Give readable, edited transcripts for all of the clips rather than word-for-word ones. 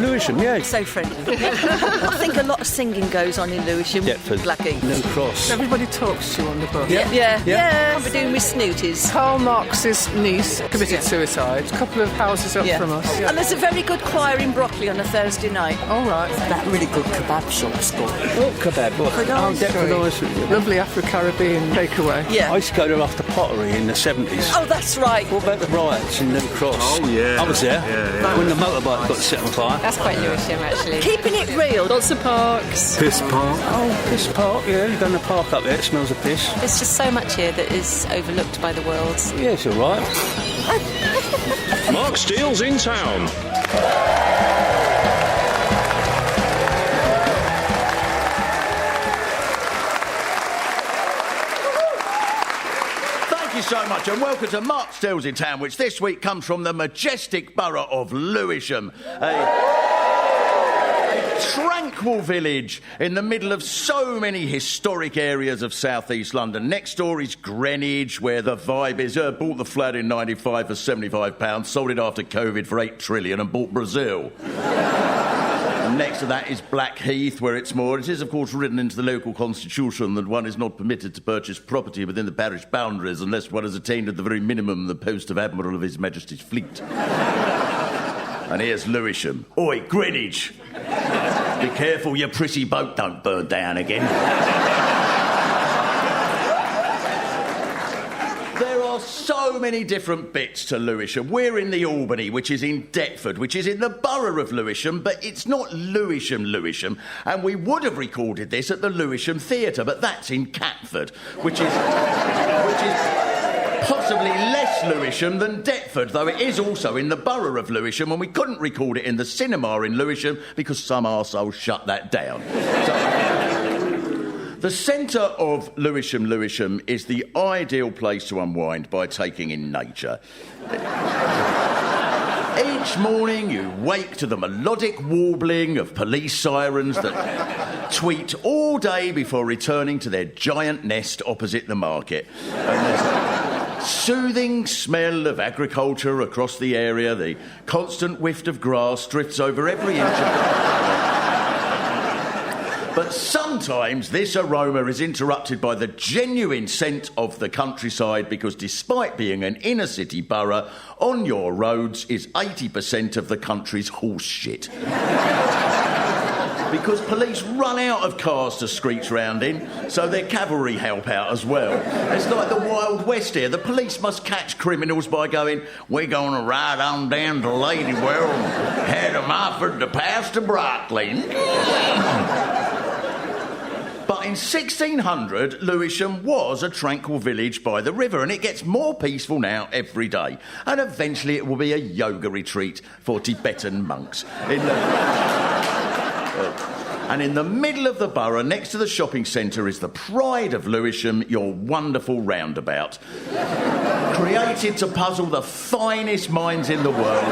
Lewisham, yeah. So friendly. I think a lot of singing goes on in Lewisham. Deptford. Blackheath. New Cross. Everybody talks to you on the bus. Yeah. Yeah. Can't be doing with snooties. Karl Marx's niece committed suicide a couple of houses up from us. And there's a very good choir in Brockley on a Thursday night. All right. That really good kebab shop's got. What kebab? What? Nice. Deptford Ice. Lovely Afro-Caribbean takeaway. Yeah. I used to go there after pottery in the 70s. Oh, that's right. What about the riots in New Cross? Oh, yeah. I was there. Yeah. When the motorbike got set on fire. That's quite Lewisham, actually. Keeping it real. Lots of parks. Piss Park. Oh, piss park, yeah. You go in the park up there, it smells of piss. There's just so much here that is overlooked by the world. Yeah, it's all right. Mark Steele's in town. Thank you so much, and welcome to Mark Steele's in Town, which this week comes from the majestic borough of Lewisham. A tranquil village in the middle of so many historic areas of southeast London. Next door is Greenwich, where the vibe is bought the flat in 95 for £75, sold it after COVID for 8 trillion and bought Brazil. And next to that is Blackheath, where it's more. It is, of course, written into the local constitution that one is not permitted to purchase property within the parish boundaries unless one has attained at the very minimum the post of Admiral of His Majesty's fleet. And here's Lewisham. Oi, Greenwich! Be careful your pretty boat don't burn down again. There are so many different bits to Lewisham. We're in the Albany, which is in Deptford, which is in the borough of Lewisham, but it's not Lewisham. And we would have recorded this at the Lewisham Theatre, but that's in Catford, which is possibly less Lewisham than Deptford, though it is also in the borough of Lewisham, and we couldn't record it in the cinema in Lewisham because some arsehole shut that down. The centre of Lewisham is the ideal place to unwind by taking in nature. Each morning you wake to the melodic warbling of police sirens that tweet all day before returning to their giant nest opposite the market. And there's a soothing smell of agriculture across the area. The constant whiff of grass drifts over every inch of the... But sometimes this aroma is interrupted by the genuine scent of the countryside because despite being an inner city borough, on your roads is 80% of the country's horse shit. Because police run out of cars to screech round in, so their cavalry help out as well. It's like the Wild West here. The police must catch criminals by going, we're going to ride on down to Ladywell and head them offered to pass to Brockley. But in 1600, Lewisham was a tranquil village by the river, and it gets more peaceful now every day. And eventually it will be a yoga retreat for Tibetan monks. And in the middle of the borough, next to the shopping centre, is the pride of Lewisham, your wonderful roundabout. Created to puzzle the finest minds in the world,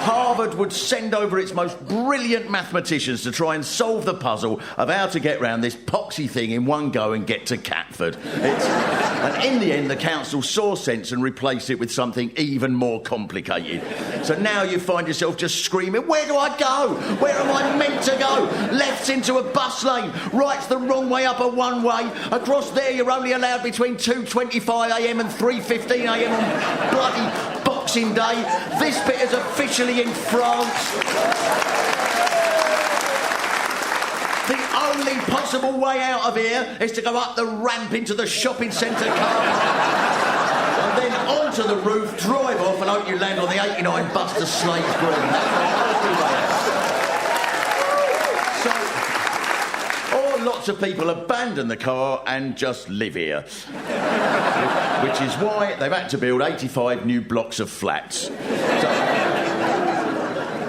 Harvard would send over its most brilliant mathematicians to try and solve the puzzle of how to get round this poxy thing in one go and get to Catford. And in the end, the council saw sense and replaced it with something even more complicated. So now you find yourself just screaming, where do I go? Where am I meant to go? Left's into a bus lane, right's the wrong way up a one-way. Across there, you're only allowed between 2:25am and 3:15am on bloody Boxing Day. This bit is officially in France. The only possible way out of here is to go up the ramp into the shopping centre car and then onto the roof, drive off and hope you land on the 89 bus to Slade's Green. That's the only way out. Or lots of people abandon the car and just live here. Which is why they've had to build 85 new blocks of flats.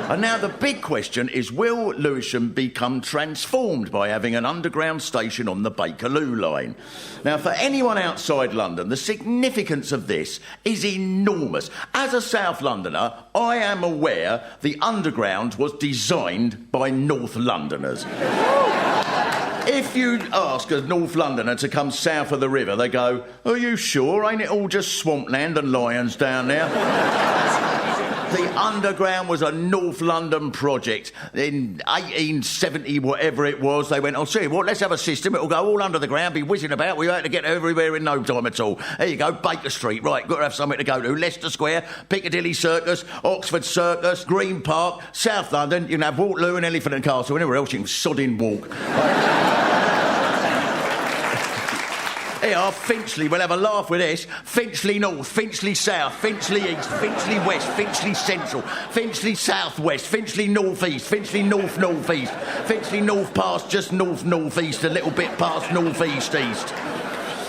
And now the big question is, will Lewisham become transformed by having an underground station on the Bakerloo line? Now, for anyone outside London, the significance of this is enormous. As a South Londoner, I am aware the underground was designed by North Londoners. If you ask a North Londoner to come south of the river, they go, "Are you sure? Ain't it all just swampland and lions down there?" The Underground was a North London project. In 1870, whatever it was, they went, "I'll see what, let's have a system. It'll go all under the ground, be whizzing about. We have to get everywhere in no time at all. There you go, Baker Street. Right, got to have something to go to. Leicester Square, Piccadilly Circus, Oxford Circus, Green Park, South London. You can have Waterloo and Elephant and Castle. Anywhere else you can sodding walk." Here, Finchley, we'll have a laugh with this. Finchley North, Finchley South, Finchley East, Finchley West, Finchley Central, Finchley South West, Finchley North East, Finchley North North East, Finchley North past just North East, a little bit past North East East.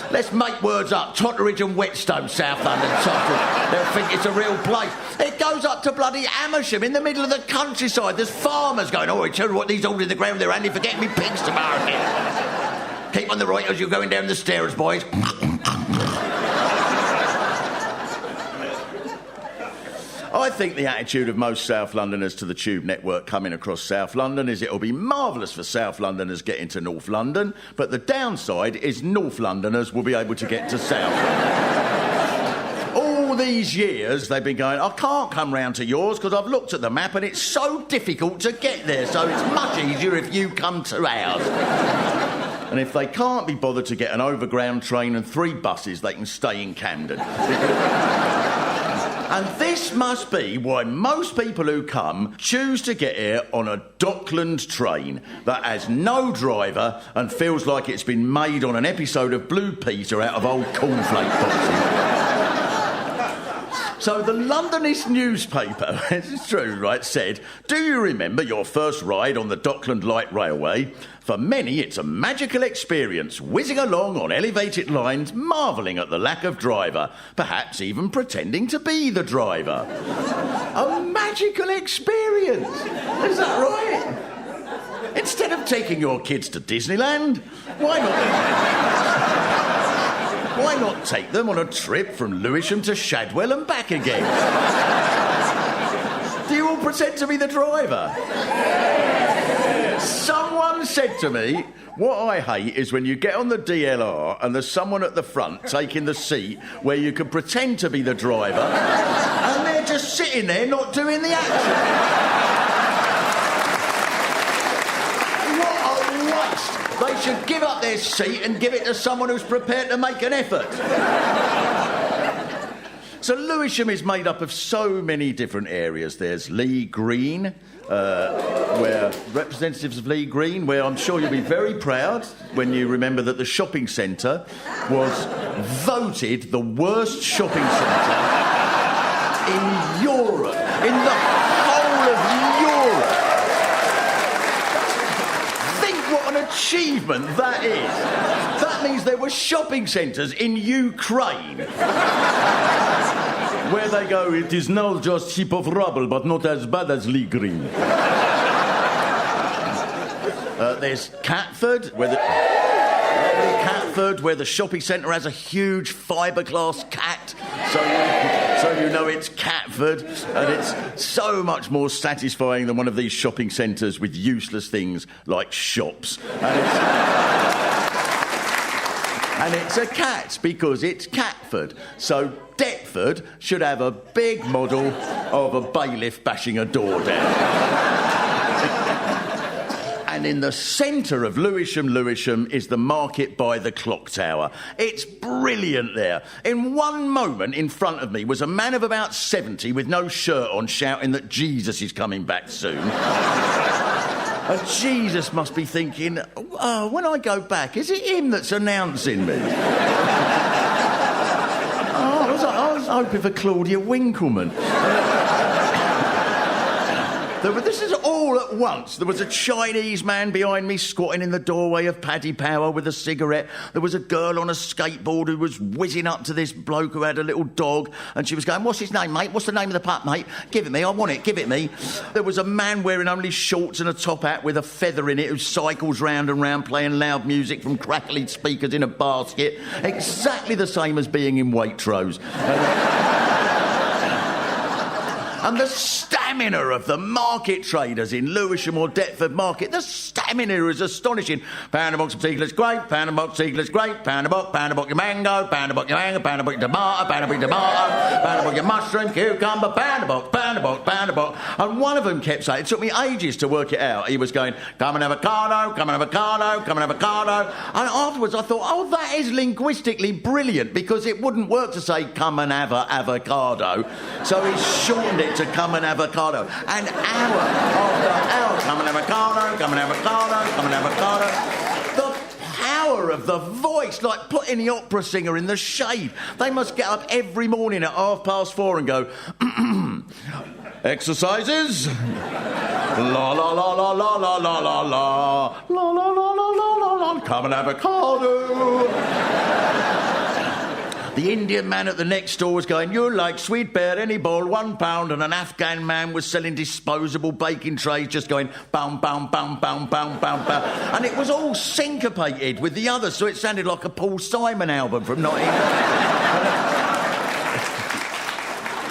Let's make words up. Totteridge and Whetstone, South London, Totteridge. They'll think it's a real place. It goes up to bloody Amersham in the middle of the countryside. There's farmers going, "Oh, I tell you what, these all in the ground, they're handy for getting me pigs to market." Keep on the right as you're going down the stairs, boys. I think the attitude of most South Londoners to the Tube network coming across South London is it'll be marvellous for South Londoners getting to North London, but the downside is North Londoners will be able to get to South London. All these years they've been going, "I can't come round to yours because I've looked at the map and it's so difficult to get there, so it's much easier if you come to ours." And if they can't be bothered to get an overground train and 3 buses, they can stay in Camden. And this must be why most people who come choose to get here on a Dockland train that has no driver and feels like it's been made on an episode of Blue Peter out of old cornflake boxes. So the Londonist newspaper, it's true, right, said, "Do you remember your first ride on the Dockland Light Railway? For many, it's a magical experience, whizzing along on elevated lines, marvelling at the lack of driver, perhaps even pretending to be the driver." A magical experience! Is that right? Instead of taking your kids to Disneyland, why not take them on a trip from Lewisham to Shadwell and back again? Do you all pretend to be the driver? Someone said to me, "What I hate is when you get on the DLR and there's someone at the front taking the seat where you can pretend to be the driver and they're just sitting there not doing the action." What a waste! They should give up their seat and give it to someone who's prepared to make an effort. So Lewisham is made up of so many different areas. There's Lee Green, where representatives of Lee Green, where I'm sure you'll be very proud when you remember that the shopping centre was voted the worst shopping centre in Europe, in the whole of Europe. Think what an achievement that is. That means there were shopping centres in Ukraine where they go, "It is now just heap of rubble, but not as bad as Lee Green." There's Catford, where the shopping centre has a huge fiberglass cat, so you know it's Catford, and it's so much more satisfying than one of these shopping centres with useless things like shops. And it's a cat because it's Catford. So Deptford should have a big model of a bailiff bashing a door down. And in the centre of Lewisham is the market by the clock tower. It's brilliant there. In one moment in front of me was a man of about 70 with no shirt on shouting that Jesus is coming back soon. And Jesus must be thinking, "Oh, when I go back, is it him that's announcing me?" I was hoping for Claudia Winkleman. But this is all at once. There was a Chinese man behind me squatting in the doorway of Paddy Power with a cigarette. There was a girl on a skateboard who was whizzing up to this bloke who had a little dog, and she was going, "What's his name, mate? What's the name of the pup, mate? Give it me, I want it, give it me." There was a man wearing only shorts and a top hat with a feather in it who cycles round and round playing loud music from crackly speakers in a basket, exactly the same as being in Waitrose. And the stamina of the market traders in Lewisham or Deptford Market, the stamina is astonishing. Pound a box of Seedless grape, pound a box Seedless grape, pound a box your mango, pound a box your mango, pound a box your tomato, pound a box your tomato, pound a box your mushroom, cucumber, pound a box, pound a box, pound a box. And one of them kept saying, it took me ages to work it out. He was going, come an avocado, come an avocado, come an avocado. And afterwards I thought, oh, that is linguistically brilliant, because it wouldn't work to say come and have a avocado. So he shortened it to come and avocado. And hour after hour, come and avocado, come and avocado, come and avocado. The power of the voice, like putting the opera singer in the shade. They must get up every morning at 4:30 and go, exercises. La la la la la la la la la la la la la la la. Come and avocado. The Indian man at the next store was going, you like sweet bear, any bowl, £1, and an Afghan man was selling disposable baking trays, just going bum, bum, bum, bum, bum, bum, bum. And it was all syncopated with the others, so it sounded like a Paul Simon album from 19...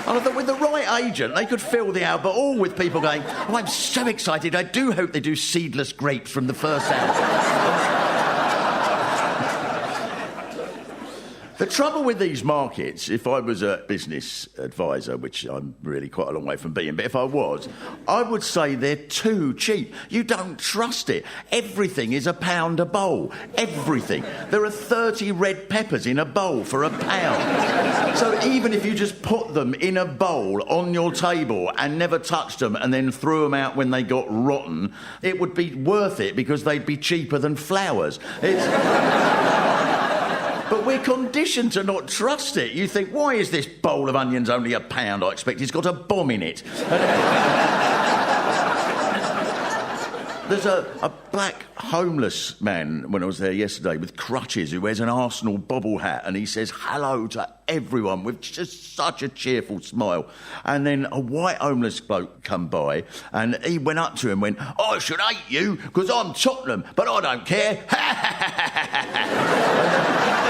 And I thought, with the right agent, they could fill the album all with people going, oh, I'm so excited, I do hope they do Seedless grapes from the first album. The trouble with these markets, if I was a business advisor, which I'm really quite a long way from being, but if I was, I would say they're too cheap. You don't trust it. Everything is £1 a bowl. Everything. There are 30 red peppers in a bowl for £1. So even if you just put them in a bowl on your table and never touched them and then threw them out when they got rotten, it would be worth it because they'd be cheaper than flowers. But we're conditioned to not trust it. You think, why is this bowl of onions only £1? I expect it's got a bomb in it. There's a black homeless man, when I was there yesterday, with crutches, who wears an Arsenal bobble hat, and he says hello to everyone with just such a cheerful smile. And then a white homeless bloke come by, and he went up to him and went, I should hate you, because I'm Tottenham, but I don't care.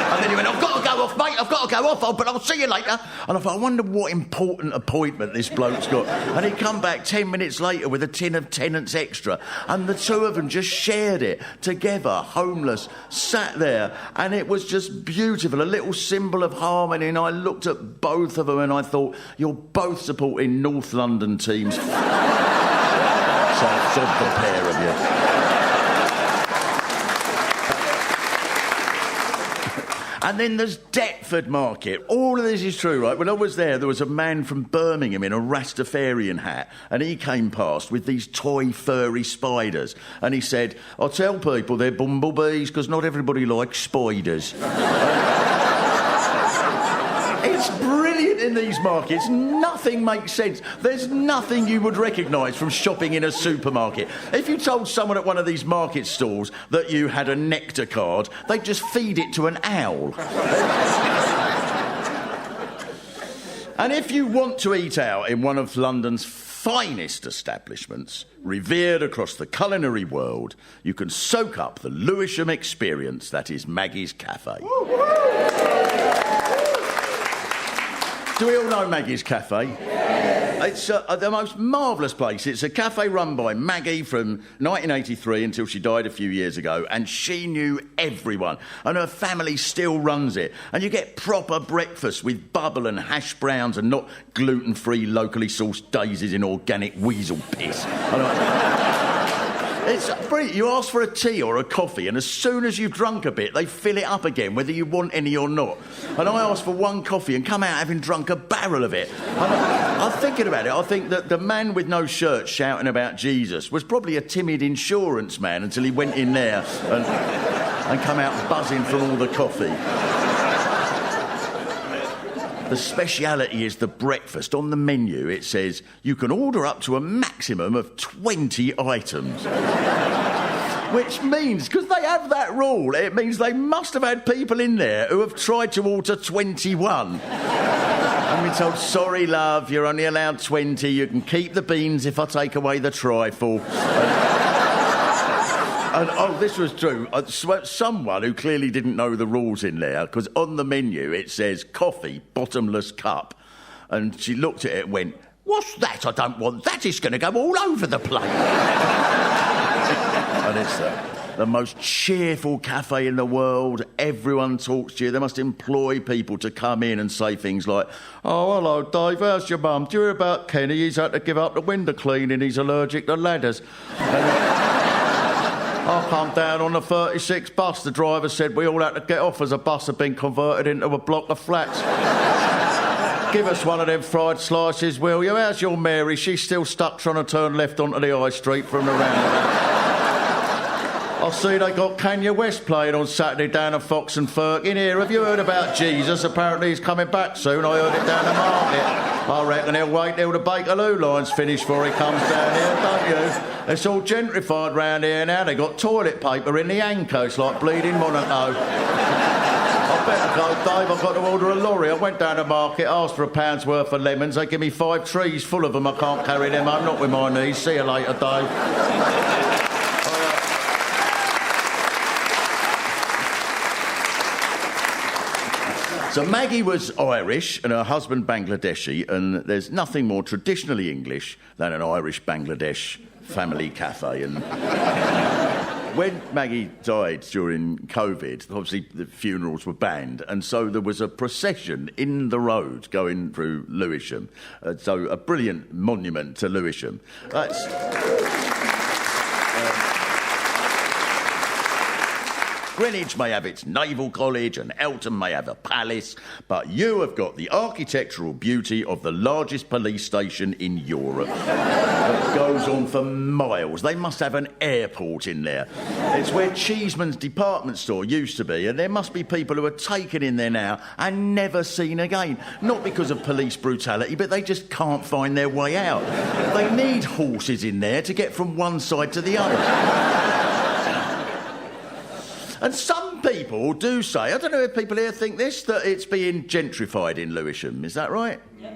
And then he went, I've got to go off, mate, I've got to go off, but I'll see you later. And I thought, I wonder what important appointment this bloke's got. And he'd come back 10 minutes later with a tin of Tennant's Extra, and the two of them just shared it together, homeless, sat there, and it was just beautiful, a little symbol of harmony. And I looked at both of them and I thought, you're both supporting North London teams. So sod the pair of you. And then there's Deptford Market. All of this is true, right? When I was there was a man from Birmingham in a Rastafarian hat, and he came past with these toy furry spiders, and he said, I tell people they're bumblebees because not everybody likes spiders. It's brilliant in these markets. Nothing makes sense. There's nothing you would recognise from shopping in a supermarket. If you told someone at one of these market stalls that you had a nectar card, they'd just feed it to an owl. And if you want to eat out in one of London's finest establishments, revered across the culinary world, you can soak up the Lewisham experience that is Maggie's Cafe. Do we all know Maggie's Cafe? Yes. It's the most marvellous place. It's a cafe run by Maggie from 1983 until she died a few years ago, and she knew everyone, and her family still runs it. And you get proper breakfast with bubble and hash browns and not gluten-free, locally sourced daisies in organic weasel piss. It's brilliant. You ask for a tea or a coffee, and as soon as you've drunk a bit, they fill it up again, whether you want any or not. And I asked for one coffee and come out having drunk a barrel of it. I'm thinking about it. I think that the man with no shirt shouting about Jesus was probably a timid insurance man until he went in there and come out buzzing from all the coffee. The speciality is the breakfast. On the menu, it says you can order up to a maximum of 20 items. Which means, because they have that rule, it means they must have had people in there who have tried to order 21. And we're told, sorry, love, you're only allowed 20. You can keep the beans if I take away the trifle. And, oh, this was true. Someone who clearly didn't know the rules in there, because on the menu it says coffee, bottomless cup. And she looked at it and went, What's that? I don't want that. It's going to go all over the place. And it's the most cheerful cafe in the world. Everyone talks to you. They must employ people to come in and say things like, "Oh, hello, Dave, how's your mum? Do you hear about Kenny? He's had to give up the window cleaning. He's allergic to ladders." I come down on the 36 bus. The driver said we all had to get off as the bus had been converted into a block of flats. "Give us one of them fried slices, will you? How's your Mary? She's still stuck trying to turn left onto the high street from the roundabout." "I see they got Kanye West playing on Saturday down at Fox and Firk. In here, have you heard about Jesus? Apparently he's coming back soon. I heard it down the market. I reckon he'll wait till the Bakerloo line's finished before he comes down here, don't you? It's all gentrified round here now. They got toilet paper in the Anco's like bleeding Monaco. I better go, Dave. I've got to order a lorry. I went down the market, asked for £1 worth of lemons. They give me 5 trees full of them. I can't carry them home, not with my knees. See you later, Dave." So Maggie was Irish and her husband Bangladeshi, and there's nothing more traditionally English than an Irish-Bangladesh family cafe. And when Maggie died during COVID, obviously the funerals were banned, and so there was a procession in the road going through Lewisham. So a brilliant monument to Lewisham. Greenwich may have its naval college and Eltham may have a palace, but you have got the architectural beauty of the largest police station in Europe. It goes on for miles. They must have an airport in there. It's where Cheeseman's department store used to be, and there must be people who are taken in there now and never seen again. Not because of police brutality, but they just can't find their way out. They need horses in there to get from one side to the other. And some people do say, I don't know if people here think this, that it's being gentrified in Lewisham. Is that right? Yeah.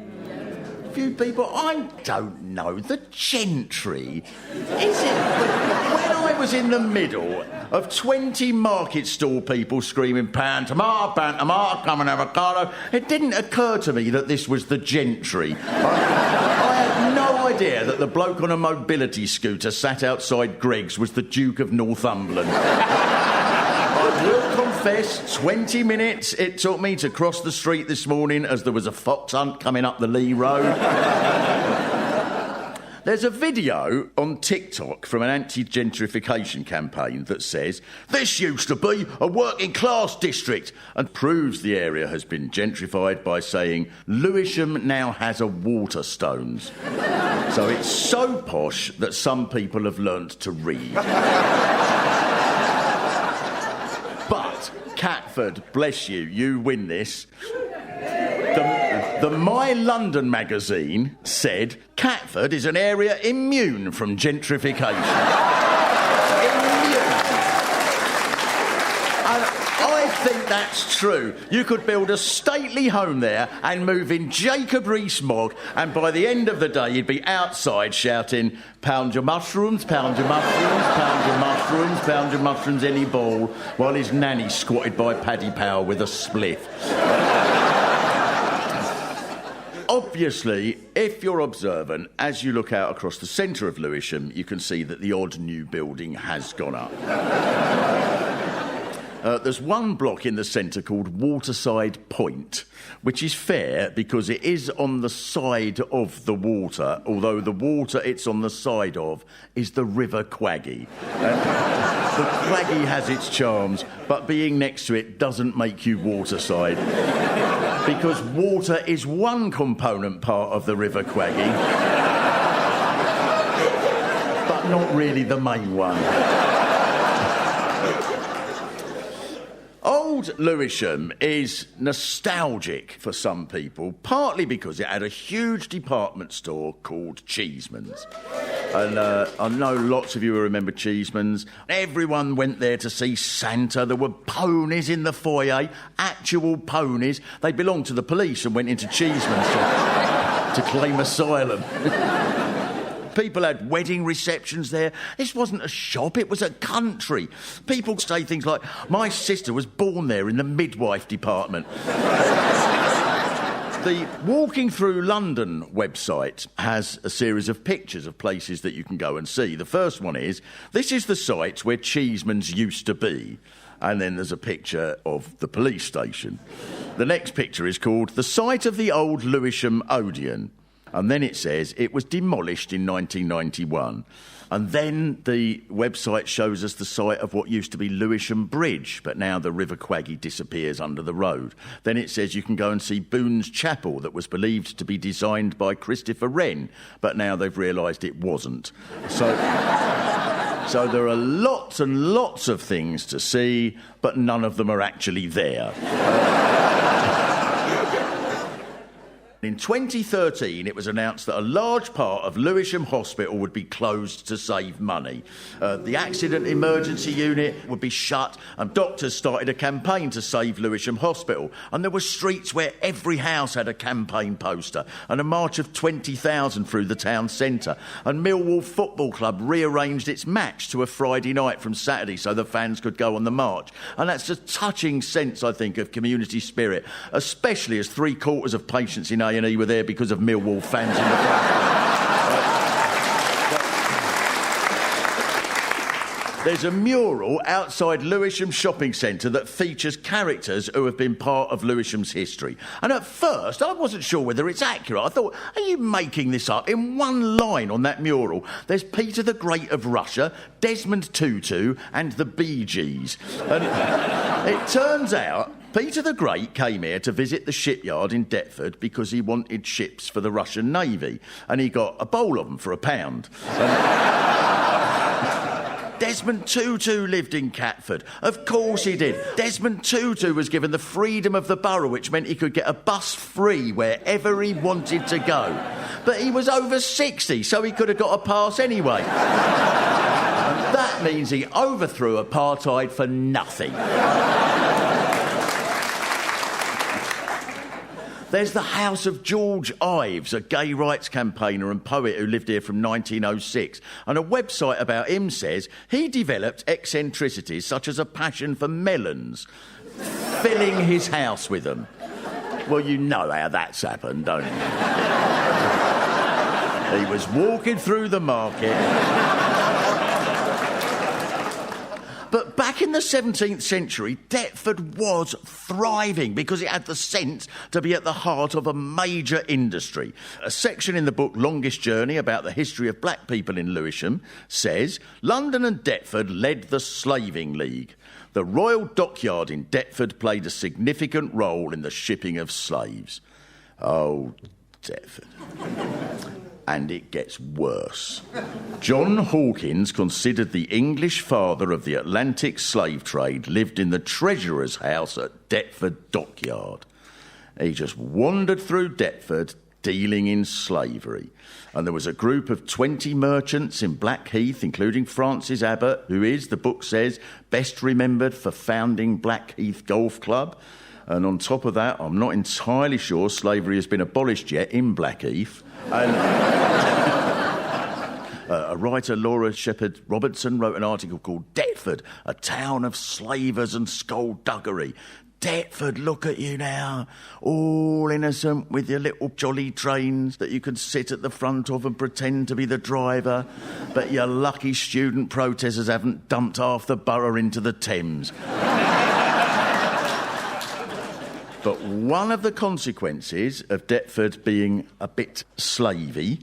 A few people, I don't know, the gentry. Is it? When I was in the middle of 20 market stall people screaming, "Pantomime, pantomime, come and avocado," it didn't occur to me that this was the gentry. I had no idea that the bloke on a mobility scooter sat outside Greg's was the Duke of Northumberland. I will confess, 20 minutes it took me to cross the street this morning as there was a fox hunt coming up the Lee Road. There's a video on TikTok from an anti-gentrification campaign that says, "This used to be a working class district," and proves the area has been gentrified by saying, "Lewisham now has a Waterstones." So it's so posh that some people have learnt to read. But, Catford, bless you, you win this. The My London magazine said Catford is an area immune from gentrification. I think that's true. You could build a stately home there and move in Jacob Rees-Mogg, and by the end of the day you'd be outside shouting, "Pound your mushrooms, pound your mushrooms, pound your mushrooms, pound your mushrooms any ball," while his nanny squatted by Paddy Power with a spliff. Obviously, if you're observant, as you look out across the centre of Lewisham, you can see that the odd new building has gone up. There's one block in the centre called Waterside Point, which is fair because it is on the side of the water, although the water it's on the side of is the River Quaggy. The Quaggy has its charms, but being next to it doesn't make you waterside. Because water is one component part of the River Quaggy, but not really the main one. Old Lewisham is nostalgic for some people, partly because it had a huge department store called Cheeseman's. And I know lots of you will remember Cheeseman's. Everyone went there to see Santa. There were ponies in the foyer, actual ponies. They belonged to the police and went into Cheeseman's to claim asylum. People had wedding receptions there. This wasn't a shop, it was a country. People say things like, "My sister was born there in the midwife department." The Walking Through London website has a series of pictures of places that you can go and see. The first one is, this is the site where Cheeseman's used to be. And then there's a picture of the police station. The next picture is called the site of the old Lewisham Odeon. And then it says it was demolished in 1991. And then the website shows us the site of what used to be Lewisham Bridge, but now the River Quaggy disappears under the road. Then it says you can go and see Boone's Chapel, that was believed to be designed by Christopher Wren, but now they've realised it wasn't. So there are lots and lots of things to see, but none of them are actually there. In 2013, it was announced that a large part of Lewisham Hospital would be closed to save money. The accident emergency unit would be shut, and doctors started a campaign to save Lewisham Hospital. And there were streets where every house had a campaign poster, and a march of 20,000 through the town centre. And Millwall Football Club rearranged its match to a Friday night from Saturday so the fans could go on the march. And that's a touching sense, I think, of community spirit, especially as 3/4 of patients in A&E were there because of Millwall fans in the crowd. There's a mural outside Lewisham Shopping Centre that features characters who have been part of Lewisham's history. And at first, I wasn't sure whether it's accurate. I thought, are you making this up? In one line on that mural, there's Peter the Great of Russia, Desmond Tutu, and the Bee Gees. And it turns out Peter the Great came here to visit the shipyard in Deptford because he wanted ships for the Russian Navy, and he got a bowl of them for £1. Desmond Tutu lived in Catford. Of course he did. Desmond Tutu was given the freedom of the borough, which meant he could get a bus free wherever he wanted to go. But he was over 60, so he could have got a pass anyway. And that means he overthrew apartheid for nothing. There's the house of George Ives, a gay rights campaigner and poet who lived here from 1906. And a website about him says he developed eccentricities such as a passion for melons, filling his house with them. Well, you know how that's happened, don't you? He was walking through the market. But back in the 17th century, Deptford was thriving because it had the sense to be at the heart of a major industry. A section in the book Longest Journey about the history of black people in Lewisham says, London and Deptford led the Slaving League. The Royal Dockyard in Deptford played a significant role in the shipping of slaves. Oh, Deptford. And it gets worse. John Hawkins, considered the English father of the Atlantic slave trade, lived in the treasurer's house at Deptford Dockyard. He just wandered through Deptford, dealing in slavery. And there was a group of 20 merchants in Blackheath, including Francis Abbott, who is, the book says, best remembered for founding Blackheath Golf Club. And on top of that, I'm not entirely sure slavery has been abolished yet in Blackheath. And a writer, Laura Shepherd Robertson, wrote an article called Deptford, a town of slavers and skullduggery. Deptford, look at you now, all innocent with your little jolly trains that you can sit at the front of and pretend to be the driver, but your lucky student protesters haven't dumped half the borough into the Thames. But one of the consequences of Deptford being a bit slavey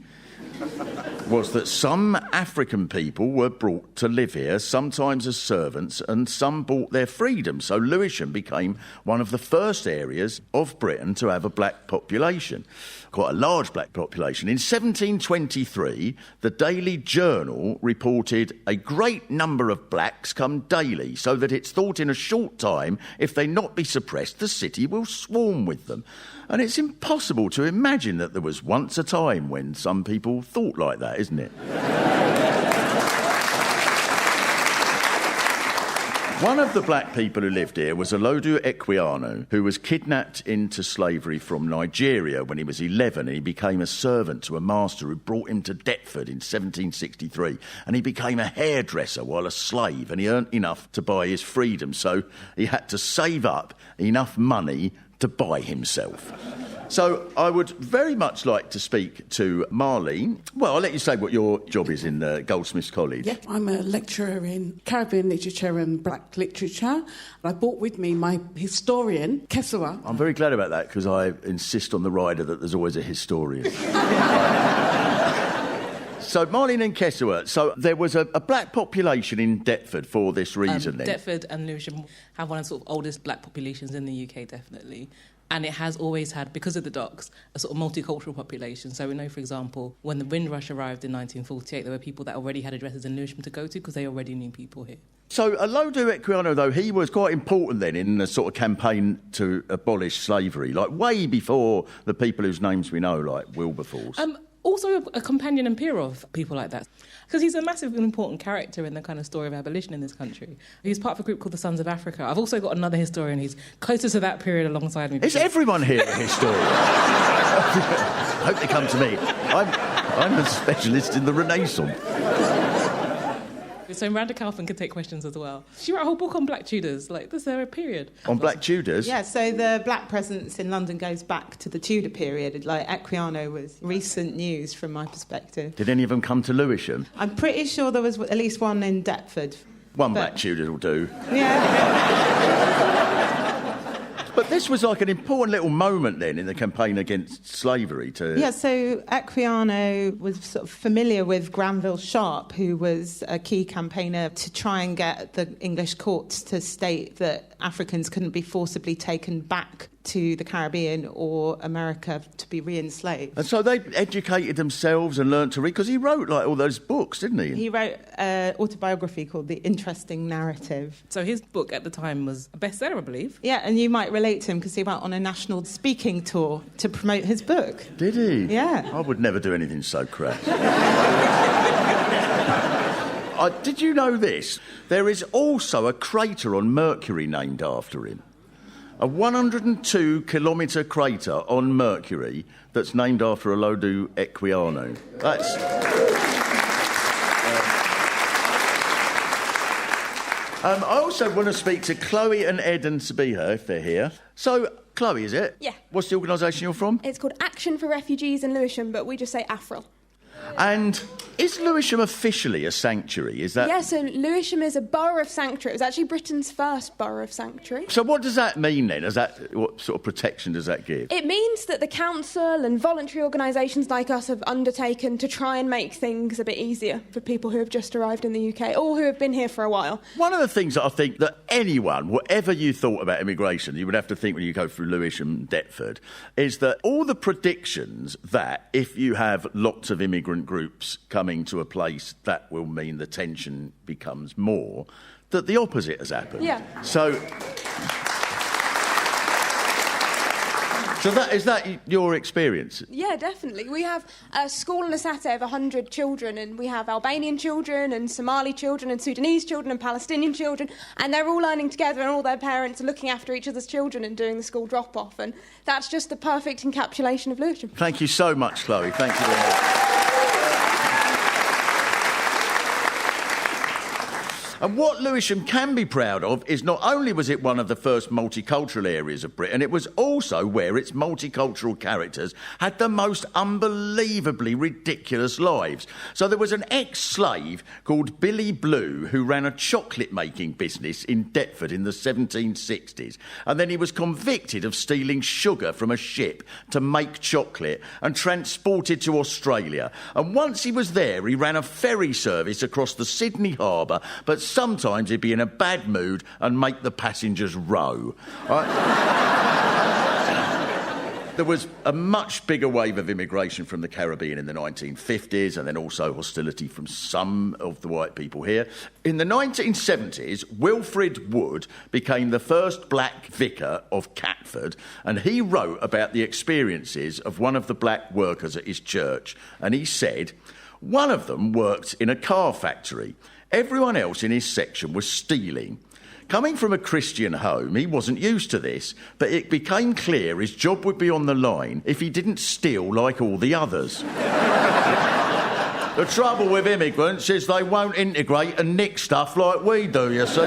was that some African people were brought to live here, sometimes as servants, and some bought their freedom. So Lewisham became one of the first areas of Britain to have a black population, quite a large black population. In 1723, the Daily Journal reported a great number of blacks come daily, so that it's thought in a short time, if they not be suppressed, the city will swarm with them. And it's impossible to imagine that there was once a time when some people thought like that, isn't it? One of the black people who lived here was Olodu Equiano, who was kidnapped into slavery from Nigeria when he was 11, and he became a servant to a master who brought him to Deptford in 1763, and he became a hairdresser while a slave, and he earned enough to buy his freedom, so he had to save up enough money to buy himself. So I would very much like to speak to Marlene. Well, I'll let you say what your job is in Goldsmiths College. Yeah, I'm a lecturer in Caribbean literature and black literature. I brought with me my historian, Kesua. I'm very glad about that because I insist on the rider that there's always a historian. So, Marlene and Kesua, so there was a black population in Deptford for this reason then? Deptford and Lewisham have one of the sort of oldest black populations in the UK, definitely. And it has always had, because of the docks, a sort of multicultural population. So we know, for example, when the Windrush arrived in 1948, there were people that already had addresses in Lewisham to go to because they already knew people here. So Olodo Equiano, though, he was quite important then in the sort of campaign to abolish slavery, like way before the people whose names we know, like Wilberforce. Also a companion and peer of people like that. Because he's a massive and important character in the kind of story of abolition in this country. He's part of a group called the Sons of Africa. I've also got another historian who's closer to that period alongside me. Is everyone here a historian? I hope they come to me. I'm a specialist in the Renaissance. So Miranda Kaufman can take questions as well. She wrote a whole book on Black Tudors, like this era period. On Black Tudors? Yeah, so the black presence in London goes back to the Tudor period. Like, Equiano was recent news from my perspective. Did any of them come to Lewisham? I'm pretty sure there was at least one in Deptford. One Black Tudor will do. Yeah. But this was like an important little moment then in the campaign against slavery to... Yeah, so Equiano was sort of familiar with Granville Sharp, who was a key campaigner to try and get the English courts to state that Africans couldn't be forcibly taken back to the Caribbean or America to be re-enslaved. And so they educated themselves and learnt to read, because he wrote like all those books, didn't he? He wrote an autobiography called The Interesting Narrative. So his book at the time was a bestseller, I believe. Yeah, and you might relate to him because he went on a national speaking tour to promote his book. Did he? Yeah. I would never do anything so crass. Did you know this? There is also a crater on Mercury named after him. A 102-kilometre crater on Mercury that's named after Olodo Equiano. That's... I also want to speak to Chloe and Ed and Sabiha, if they're here. So, Chloe, is it? Yeah. What's the organisation you're from? It's called Action for Refugees in Lewisham, but we just say AFRIL. And is Lewisham officially a sanctuary? Is that... Yeah, so Lewisham is a borough of sanctuary. It was actually Britain's first borough of sanctuary. So what does that mean then? What sort of protection does that give? It means that the council and voluntary organisations like us have undertaken to try and make things a bit easier for people who have just arrived in the UK or who have been here for a while. One of the things that I think that anyone, whatever you thought about immigration, you would have to think when you go through Lewisham, Deptford, is that all the predictions that if you have lots of immigrant groups coming to a place, that will mean the tension becomes more, that the opposite has happened. Yeah. So is that your experience? Yeah, definitely. We have a school and a Saturday of 100 children, and we have Albanian children and Somali children and Sudanese children and Palestinian children, and they're all learning together, and all their parents are looking after each other's children and doing the school drop-off, and that's just the perfect encapsulation of Lewisham. Thank you so much, Chloe. Thank you very much. And what Lewisham can be proud of is not only was it one of the first multicultural areas of Britain, it was also where its multicultural characters had the most unbelievably ridiculous lives. So there was an ex-slave called Billy Blue who ran a chocolate-making business in Deptford in the 1760s. And then he was convicted of stealing sugar from a ship to make chocolate and transported to Australia. And once he was there, he ran a ferry service across the Sydney Harbour, but sometimes he'd be in a bad mood and make the passengers row. There was a much bigger wave of immigration from the Caribbean in the 1950s, and then also hostility from some of the white people here. In the 1970s, Wilfred Wood became the first black vicar of Catford, and he wrote about the experiences of one of the black workers at his church. And he said, one of them worked in a car factory. Everyone else in his section was stealing. Coming from a Christian home, he wasn't used to this, but it became clear his job would be on the line if he didn't steal like all the others. The trouble with immigrants is they won't integrate and nick stuff like we do, you see.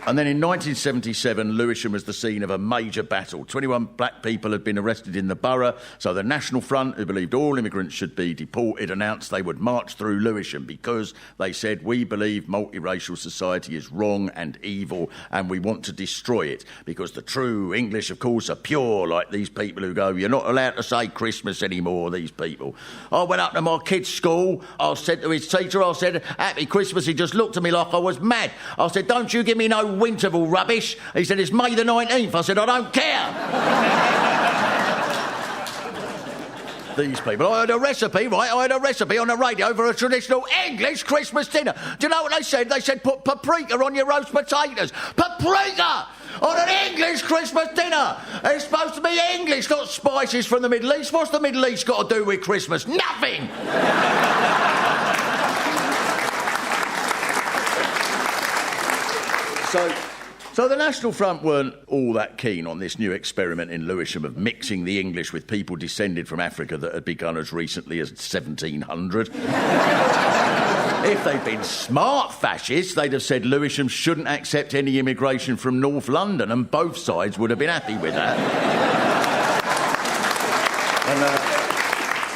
And then in 1977, Lewisham was the scene of a major battle. 21 black people had been arrested in the borough, so the National Front, who believed all immigrants should be deported, announced they would march through Lewisham because they said, we believe multiracial society is wrong and evil and we want to destroy it because the true English, of course, are pure, like these people who go, you're not allowed to say Christmas anymore, these people. I went up to my kid's school, I said to his teacher, I said, Happy Christmas. He just looked at me like I was mad. I said, don't you give me no Winterval rubbish. He said, it's May the 19th. I said, I don't care. These people. I had a recipe, right? I had a recipe on the radio for a traditional English Christmas dinner. Do you know what they said? They said, put paprika on your roast potatoes. Paprika! On an English Christmas dinner. It's supposed to be English, not spices from the Middle East. What's the Middle East got to do with Christmas? Nothing! So the National Front weren't all that keen on this new experiment in Lewisham of mixing the English with people descended from Africa that had begun as recently as 1700. If they'd been smart fascists, they'd have said Lewisham shouldn't accept any immigration from North London, and both sides would have been happy with that.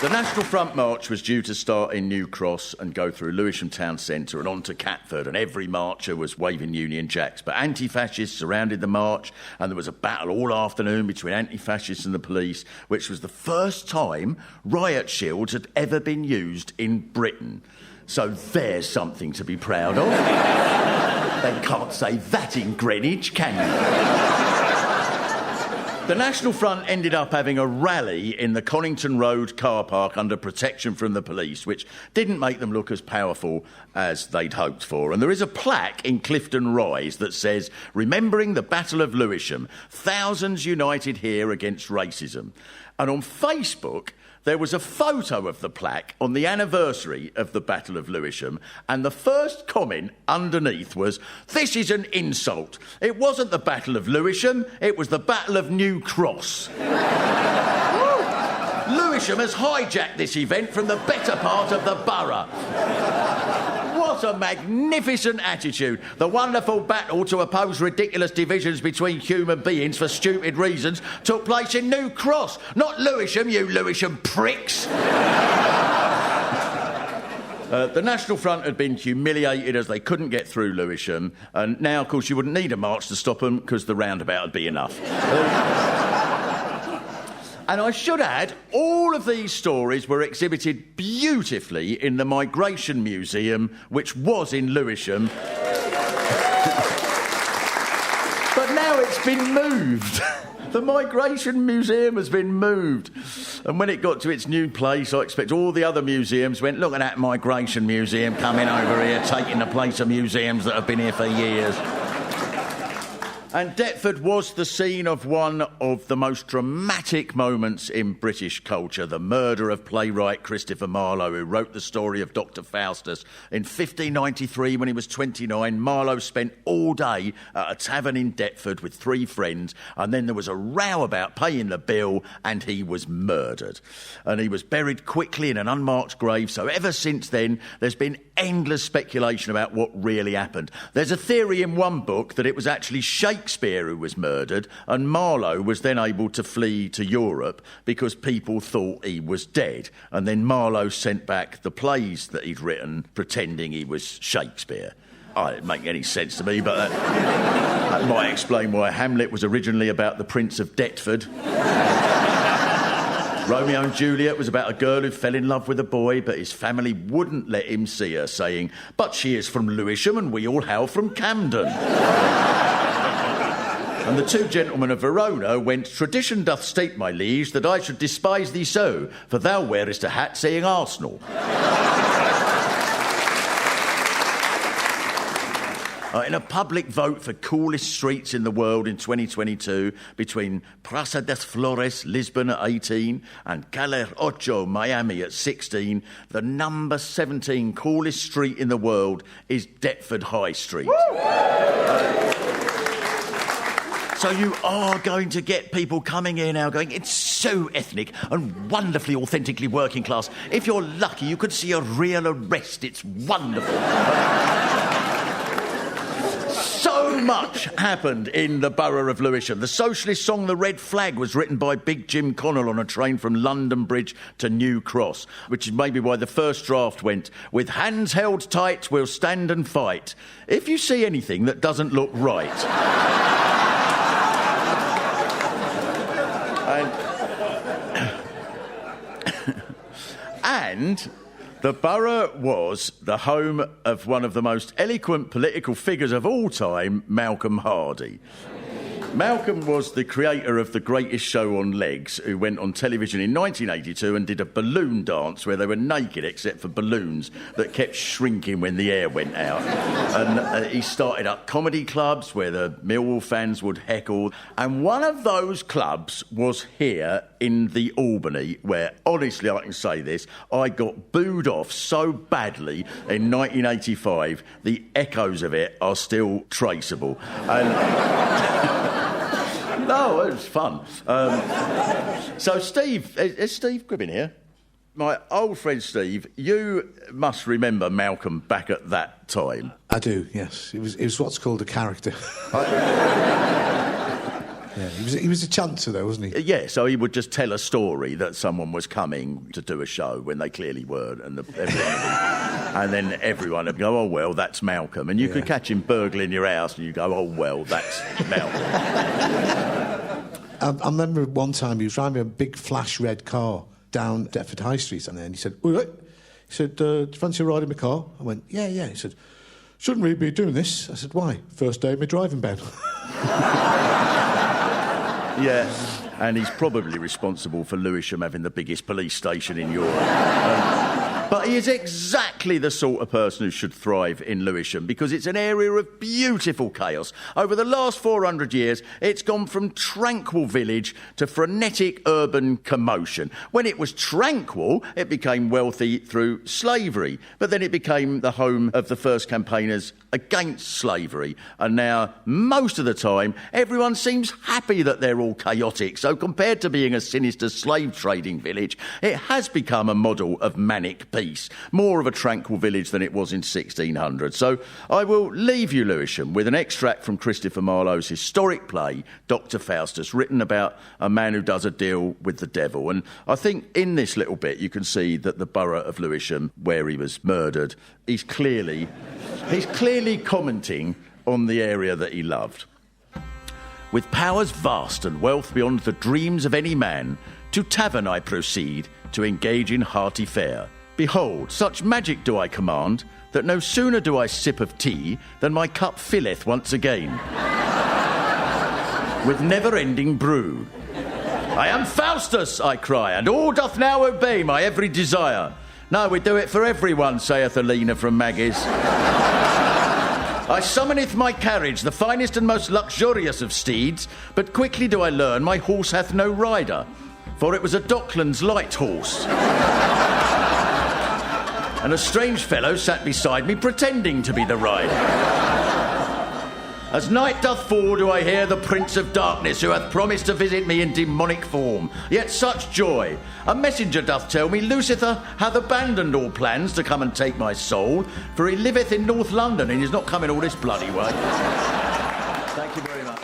The National Front March was due to start in New Cross and go through Lewisham Town Centre and on to Catford, and every marcher was waving Union Jacks. But anti-fascists surrounded the march, and there was a battle all afternoon between anti-fascists and the police, which was the first time riot shields had ever been used in Britain. So there's something to be proud of. They can't say that in Greenwich, can you? The National Front ended up having a rally in the Conington Road car park under protection from the police, which didn't make them look as powerful as they'd hoped for. And there is a plaque in Clifton Rise that says, remembering the Battle of Lewisham, thousands united here against racism. And on Facebook, there was a photo of the plaque on the anniversary of the Battle of Lewisham, and the first comment underneath was, this is an insult. It wasn't the Battle of Lewisham, it was the Battle of New Cross. Lewisham has hijacked this event from the better part of the borough. What a magnificent attitude. The wonderful battle to oppose ridiculous divisions between human beings for stupid reasons took place in New Cross, not Lewisham, you Lewisham pricks. The National Front had been humiliated as they couldn't get through Lewisham, and now, of course, you wouldn't need a march to stop them because the roundabout would be enough. And I should add, all of these stories were exhibited beautifully in the Migration Museum, which was in Lewisham. But now it's been moved. The Migration Museum has been moved. And when it got to its new place, I expect all the other museums went, look at that Migration Museum coming over here, taking the place of museums that have been here for years. And Deptford was the scene of one of the most dramatic moments in British culture, the murder of playwright Christopher Marlowe, who wrote the story of Dr. Faustus. In 1593, when he was 29, Marlowe spent all day at a tavern in Deptford with 3 friends, and then there was a row about paying the bill, and he was murdered. And he was buried quickly in an unmarked grave, so ever since then, there's been endless speculation about what really happened. There's a theory in one book that it was actually Shakespeare who was murdered, and Marlowe was then able to flee to Europe because people thought he was dead. And then Marlowe sent back the plays that he'd written pretending he was Shakespeare. Oh, it didn't make any sense to me, but that might explain why Hamlet was originally about the Prince of Deptford. Romeo and Juliet was about a girl who fell in love with a boy, but his family wouldn't let him see her, saying, but she is from Lewisham and we all hail from Camden. And the 2 gentlemen of Verona went, tradition doth state, my liege, that I should despise thee so, for thou wearest a hat saying Arsenal. In a public vote for coolest streets in the world in 2022, between Praça das Flores, Lisbon at 18, and Calle Ocho, Miami at 16, the number 17 coolest street in the world is Deptford High Street. So you are going to get people coming here now going, it's so ethnic and wonderfully authentically working class. If you're lucky, you could see a real arrest. It's wonderful. So So much happened in the borough of Lewisham. The socialist song The Red Flag was written by Big Jim Connell on a train from London Bridge to New Cross, which is maybe why the first draft went, "With hands held tight, we'll stand and fight. If you see anything that doesn't look right." And the borough was the home of one of the most eloquent political figures of all time, Malcolm Hardie. Malcolm was the creator of The Greatest Show on Legs, who went on television in 1982 and did a balloon dance where they were naked except for balloons that kept shrinking when the air went out. And he started up comedy clubs where the Millwall fans would heckle. And one of those clubs was here in the Albany, where, honestly, I can say this, I got booed off so badly in 1985, the echoes of it are still traceable. And... No, it was fun. So, Steve, is Steve Gribbin here? My old friend Steve, you must remember Malcolm back at that time. I do, yes. It was what's called a character. Yeah, he was a chancer, though, wasn't he? Yeah, so he would just tell a story that someone was coming to do a show when they clearly weren't, and then everyone would go, "Oh, well, that's Malcolm." And you could catch him burgling your house, and you go, "Oh, well, that's Malcolm." I remember one time he was driving a big flash red car down Deptford High Street, and then he said, "All right." He said, "Do you fancy riding my car?" I went, "Yeah, yeah." He said, "Shouldn't really be doing this." I said, "Why?" "First day of my driving ban." Yeah, and he's probably responsible for Lewisham having the biggest police station in Europe. But he is exactly the sort of person who should thrive in Lewisham because it's an area of beautiful chaos. Over the last 400 years, it's gone from tranquil village to frenetic urban commotion. When it was tranquil, it became wealthy through slavery. But then it became the home of the first campaigners against slavery. And now, most of the time, everyone seems happy that they're all chaotic. So compared to being a sinister slave trading village, it has become a model of manic peace, more of a tranquil village than it was in 1600. So I will leave you, Lewisham, with an extract from Christopher Marlowe's historic play, Dr. Faustus, written about a man who does a deal with the devil. And I think in this little bit you can see that the borough of Lewisham, where he was murdered, he's clearly commenting on the area that he loved. "With powers vast and wealth beyond the dreams of any man, to tavern I proceed to engage in hearty fare. Behold, such magic do I command, that no sooner do I sip of tea than my cup filleth once again, with never-ending brew. I am Faustus, I cry, and all doth now obey my every desire. No, we do it for everyone, saith Alina from Maggie's. I summoneth my carriage, the finest and most luxurious of steeds, but quickly do I learn my horse hath no rider, for it was a Docklands light horse. And a strange fellow sat beside me, pretending to be the rider. As night doth fall, do I hear the Prince of Darkness, who hath promised to visit me in demonic form. Yet such joy! A messenger doth tell me Lucifer hath abandoned all plans to come and take my soul, for he liveth in North London and is not coming all this bloody way." Thank you very much.